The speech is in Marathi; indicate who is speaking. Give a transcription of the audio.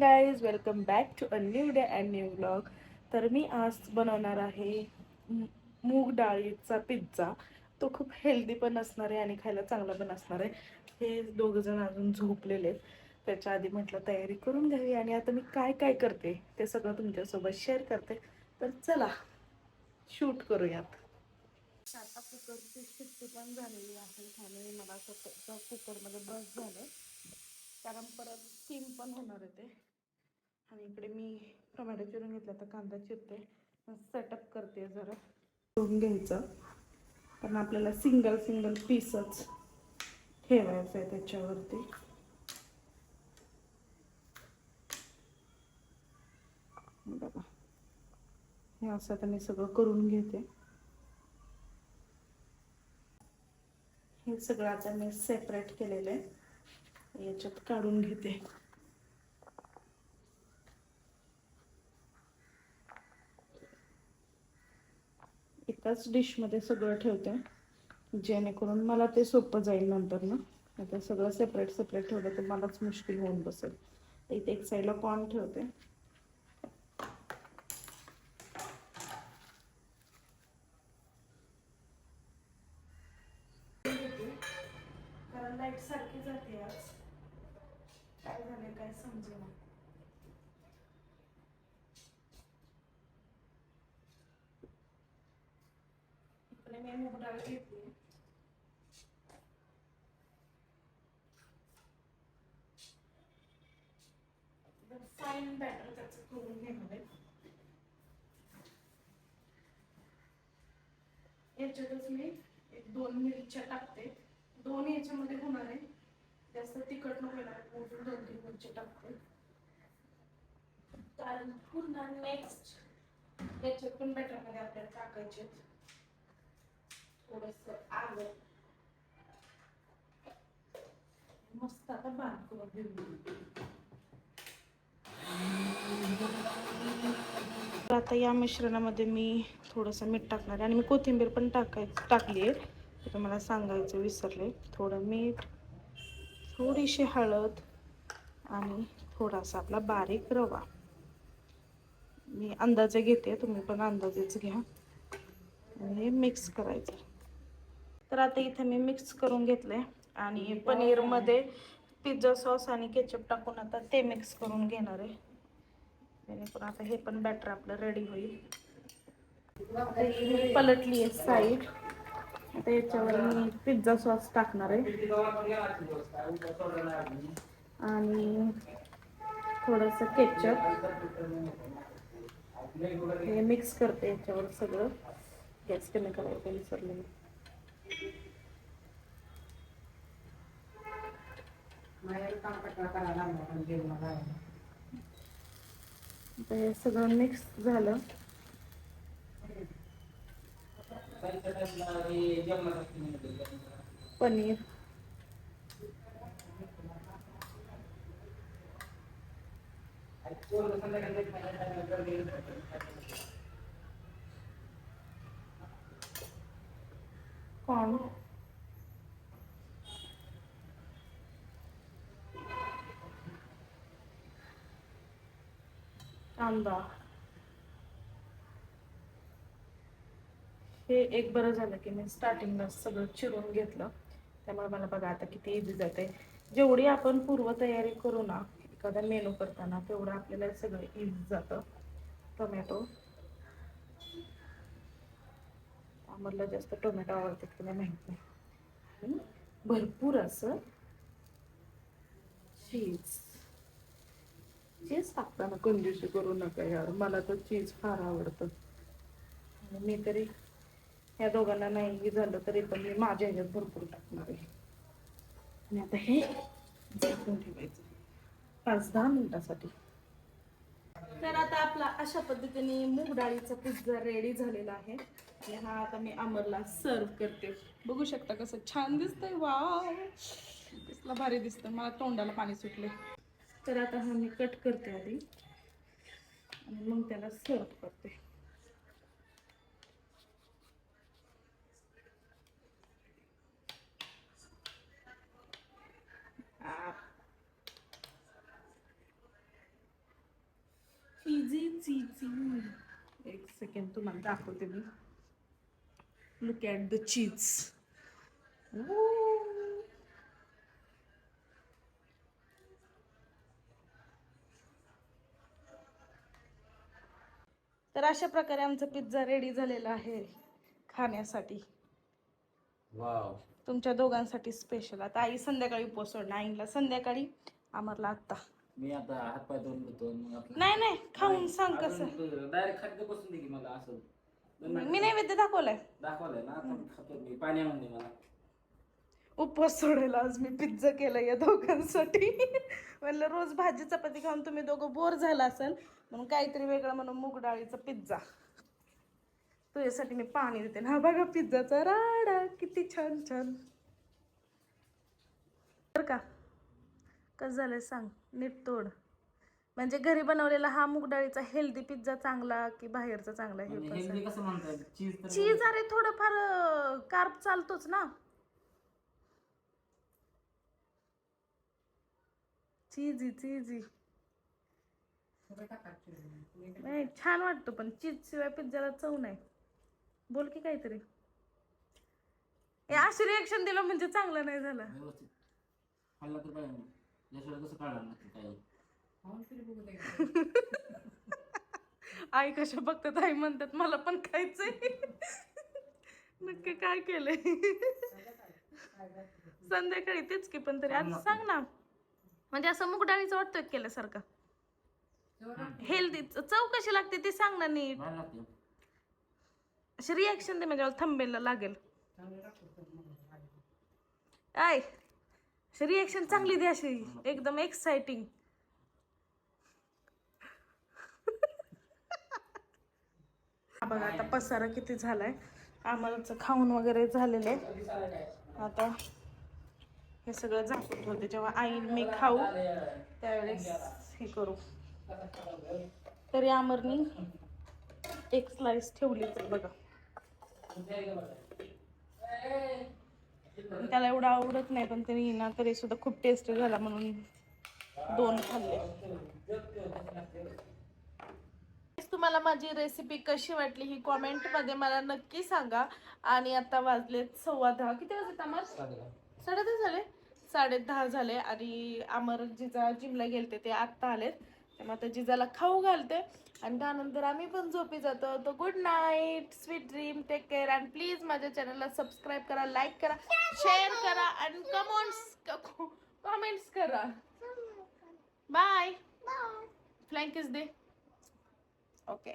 Speaker 1: Guys, welcome back to a new day and new vlog. तर मी आज बनवणार आहे मूग डाळीचा पिझ्झा. तो खूप हेल्दी पण असणार आहे आणि खायला चांगला पण असणार आहे. हे दोघंजण अजून झोपलेले आहेत. त्याच्या आधी म्हटलं तयारी करून घ्यावी आणि आता मी काय काय करते ते सगळं तुमच्यासोबत शेअर करते. तर चला शूट करूयात. आता कुकरची शिट्टी पण झालेली आहे आणि मला असं कुकरमध्ये बस झालं, कारण परत स्टीम पण होणार आहे ते. आणि इकडे मी टोमॅटो चिरून घेतला, तर कांदा चिरते, सेटअप करते. जरा करून घ्यायचं, कारण आपल्याला सिंगल सिंगल पीसच ठेवायचं आहे त्याच्यावरती. बघा, हे असं आता मी सगळं करून घेते. हे सगळं आता मी सेपरेट केलेलं आहे, याच्यात काढून घेते. एकाच डिशमध्ये सगळं ठेवते, जेणेकरून मला ते सोपं जाईल नंतर ना. आता सगळं सेपरेट सेपरेट ठेवलं तर मलाच मुश्किल होऊन बसेल. इथे एक साईडला कॉर्न ठेवते. कारण लाईट सारखी जाते आज, काय झाले काय समजेना. इकडे मी मूग डाळ घेतली, फाईन बॅटर त्याचं करून घेणार आहे. याच्यातच मी एक 2 मिरच्या टाकते. 2 याच्यामध्ये होणार आहे, जास्त तिखट नको येणार, मोठून 2-3 मिरची टाकते. कारण पुन्हा नेक्स्ट याच्यात पण बॅटरमध्ये आपल्याला टाकायचे थोडंसं आलं. मस्त आता बारीक करून घेऊ. आता या मिश्रणामध्ये मी थोडंसं मीठ टाकणार आहे आणि मी कोथिंबीर पण टाकली आहे. तर तुम्हाला सांगायचं विसरले. थोडं मीठ, थोडीशी हळद आणि थोडासा आपला बारीक रवा. मी अंदाजे घेते, तुम्ही पण अंदाजेच घ्या. आणि मिक्स करायचं. तर आता इथे मी मिक्स करून घेतलंय आणि पनीरमध्ये पिझ्झा सॉस आणि केचप टाकून आता ते मिक्स करून घेणार आहे. जेणेकरून आता हे पण बॅटर आपलं रेडी होईल. मी पलटली आहे साईड. आता याच्यावर मी पिझ्झा सॉस टाकणार आहे आणि थोडंसं केचप. हे मिक्स करते याच्यावर सगळं. गॅस कमी करायचं विसरले मी. हे सगळं मिक्स झालं. पनीर कॉर्न, कांदा. हे एक बरं झालं की मी स्टार्टिंगला सगळं चिरून घेतलं, त्यामुळे मला बघा आता किती इझी जाते. जेवढी आपण पूर्वतयारी करू ना एखादा मेनू करताना, तेवढं आपल्याला सगळं इझी जातं. टोमॅटो, आम्हाला जास्त टोमॅटो आवडतात की नाही माहित नाही. आणि भरपूर असं चीज. चीज टाकताना कंजूसी करू नका यार, मला तर चीज फार आवडतं. मी तरी या दोघांना नाही झालं तरी पण मी माझ्या ह्याच्यात भरपूर टाकणार आहे. आणि आता हे झाकून ठेवायचं 5-10 मिनिटासाठी. तर आता आपला अशा पद्धतीने मूग डाळीचा पिझ्झा रेडी झालेला आहे आणि हा आता मी अमरला सर्व करते. बघू शकता कसं छान दिसतंय. वाव, कसला भारी दिसतं. मला तोंडाला पाणी सुटले. तर आता हा मी कट करते आधी आणि मग त्याला सर्व करते. चीजी चीजी. एक सेकंड तुम्हाला दाखवते मी. लुक ॲट द चीज. तर अशा प्रकारे आमचा पिझ्झा रेडी झालेला आहे खाण्यासाठी.
Speaker 2: वाव.
Speaker 1: तुमच्या दोघांसाठी स्पेशल. आता आई संध्याकाळी पोचवणार. आईला संध्याकाळी, आम्हाला आता.
Speaker 2: मी आता हात पाय धुवून घेतो मग आपलं.
Speaker 1: नाही नाही, खाऊन सांग कसं.
Speaker 2: डायरेक्ट खाद्य बसून दे की मला असं.
Speaker 1: मी नैवेद्य दाखवलाय.
Speaker 2: दाखवलंय ना, आता खातो मी. पाणी आणून दे मला.
Speaker 1: उपवास सोडायला आज मी पिझ्झा केला या दोघांसाठी. म्हणलं रोज भाजी चपाती खाऊन तुम्ही दोघं बोर झाला असेल, म्हणून काहीतरी वेगळं म्हणून मूग डाळीचा पिझ्झा. तुझ्यासाठी मी पाणी देते. हा बघा पिझ्झाचा राडा किती छान छान. बरं का, कसं झालंय सांग, नीट तोड. म्हणजे घरी बनवलेला हा मूग डाळीचा हेल्दी पिझ्झा चांगला की बाहेरचा चांगला? हे
Speaker 2: हेल्दी कसं म्हणतात?
Speaker 1: चीज अरे थोडंफार कार्ब चालतोच ना. चीजी चीजी नाही, छान वाटतो पण चीज शिवाय पिझ्झाला चव नाही. बोल की काहीतरी. अशी रिएक्शन दिलं म्हणजे चांगलं नाही झालं.
Speaker 2: व्यवस्थित खाल्ला तर पाहिजे. याशिवाय कसं काढणार नक्की काही.
Speaker 1: आई कशा बघतात, आई म्हणतात मला पण खायचंय. नक्की काय केलंय? संध्याकाळी तेच की, पण तरी आज सांग ना. म्हणजे असं मूग डाळीचं वाटतंय केल्यासारखं. हेल्दी चव कशी लागते ते सांग ना नीट. अशी रिॲक्शन दे म्हणजे थंबेलला लागेल. आय अशी रिॲक्शन चांगली दे, अशी एकदम एक्साइटिंग. बघा आता पसारा किती झालाय. आम्हाला खाऊन वगैरे झालेले. आता हे सगळं झाकून ठेवते. जेव्हा आई मी खाऊ त्यावेळेस हे करू. तरी आमरनी एक स्लाइस ठेवलीच आहे बघा. त्याला एवढं आवडत नाही, पण तरी ना तरी सुद्धा खूप टेस्टी झाला म्हणून 2 खाल्ले. तुम्हाला माझी रेसिपी कशी वाटली ही कॉमेंट मध्ये मला नक्की सांगा. आणि आता वाजलेत 10:15. किती वाजले अमर? 10:30 झाले. 10:30 झाले. आणि अमर जिजा जिमला गेलते, ते आत्ता आलेत. त्यामुळे आता जिजाला खाऊ घालते आणि त्यानंतर आम्ही पण झोपी जातो. तर good night, sweet dream, take care. And please माझ्या चॅनलला सबस्क्राईब करा, लाईक करा, शेअर करा आणि कमेंट्स करा. बाय. फ्लँक किस दे. ओके.